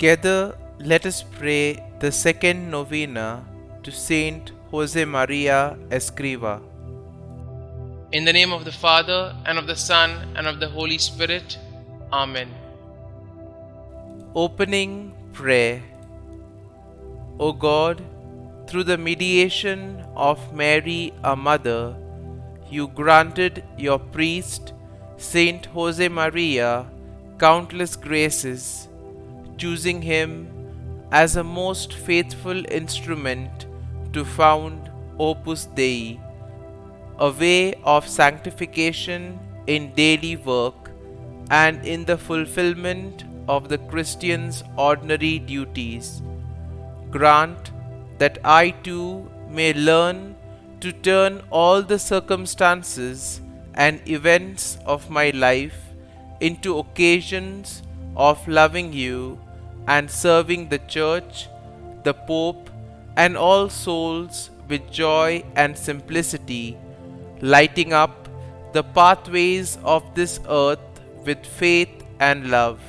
Together, let us pray the second novena to St Josemaria Escriva. In the name of the Father, and of the Son, and of the Holy Spirit. Amen. Opening Prayer. O God, through the mediation of Mary, our Mother, you granted your priest, Saint Josemaria, countless graces, choosing him as a most faithful instrument to found Opus Dei, a way of sanctification in daily work and in the fulfillment of the Christian's ordinary duties. Grant that I too may learn to turn all the circumstances and events of my life into occasions of loving you and serving the Church, the Pope, and all souls with joy and simplicity, lighting up the pathways of this earth with faith and love.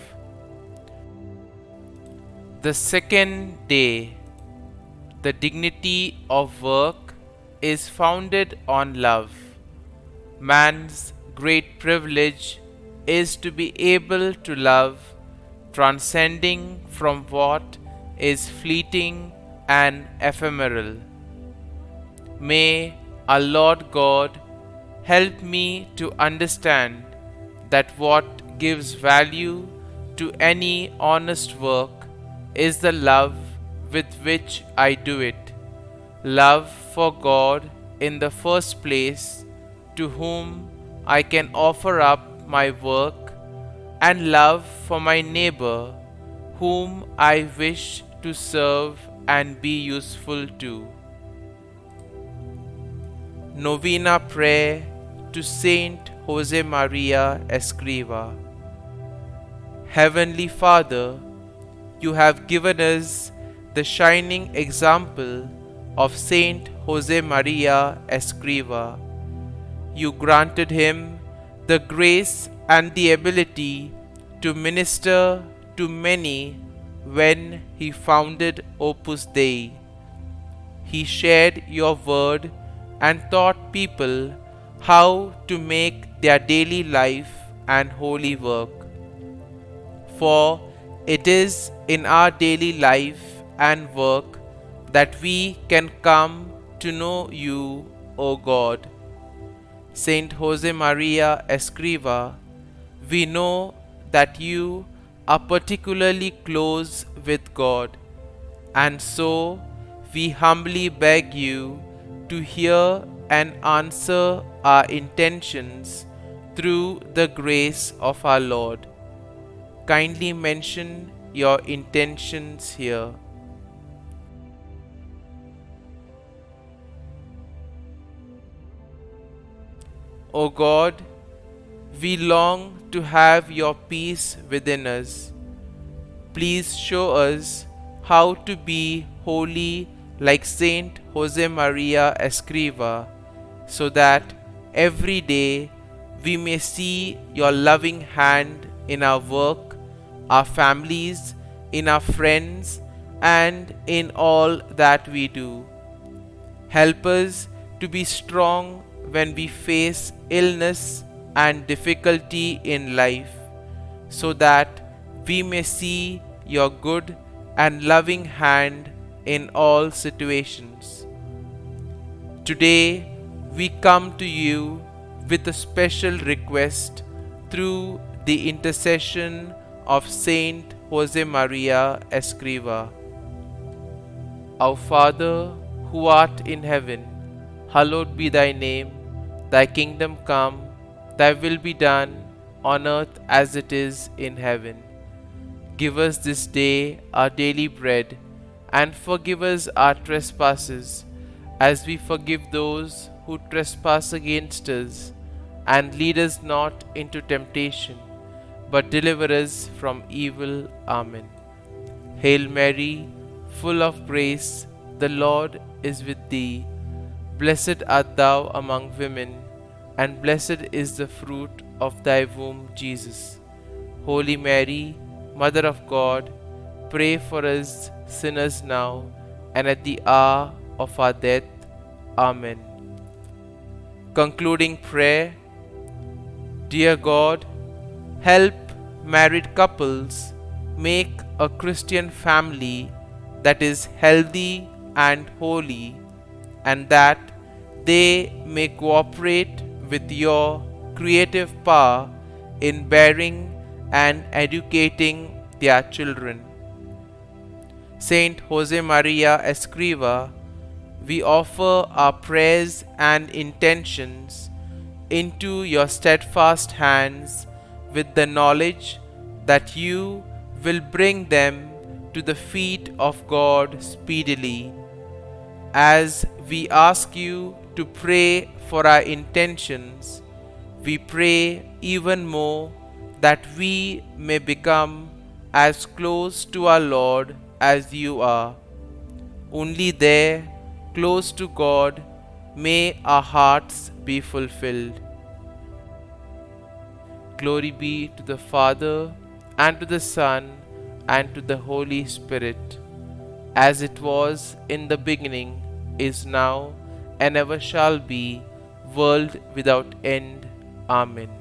The second day. The dignity of work is founded on love. Man's great privilege is to be able to love, transcending from what is fleeting and ephemeral. May our Lord God help me to understand that what gives value to any honest work is the love with which I do it. Love for God in the first place, to whom I can offer up my work, and love for my neighbor, whom I wish to serve and be useful to. Novena Prayer to Saint Josemaria Escriva. Heavenly Father, you have given us the shining example of Saint Josemaria Escriva. You granted him the grace and the ability to minister to many when he founded Opus Dei. He shared your word and taught people how to make their daily life and holy work. For it is in our daily life and work that we can come to know you, O God. Saint Josemaria Escriva, we know that you are particularly close with God, and so we humbly beg you to hear and answer our intentions through the grace of our Lord. Kindly mention your intentions here. O God, we long to have your peace within us. Please show us how to be holy like Saint Josemaria Escriva, so that every day we may see your loving hand in our work, our families, in our friends, and in all that we do. Help us to be strong when we face illness and difficulty in life, so that we may see your good and loving hand in all situations. Today we come to you with a special request through the intercession of Saint Josemaria Escriva. Our Father, who art in heaven, hallowed be thy name. Thy kingdom come, thy will be done, on earth as it is in heaven. Give us this day our daily bread, and forgive us our trespasses, as we forgive those who trespass against us. And lead us not into temptation, but deliver us from evil. Amen. Hail Mary, full of grace, the Lord is with thee. Blessed art thou among women, and blessed is the fruit of thy womb, Jesus. Holy Mary, Mother of God, pray for us sinners now and at the hour of our death. Amen. Concluding prayer. Dear God, help married couples make a Christian family that is healthy and holy, and that they may cooperate with your creative power in bearing and educating their children. St Josemaria Escriva, we offer our prayers and intentions into your steadfast hands with the knowledge that you will bring them to the feet of God speedily. As we ask you to pray for our intentions, we pray even more that we may become as close to our Lord as you are. Only there, close to God, may our hearts be fulfilled. Glory be to the Father, and to the Son, and to the Holy Spirit, as it was in the beginning, is now, and ever shall be, world without end. Amen.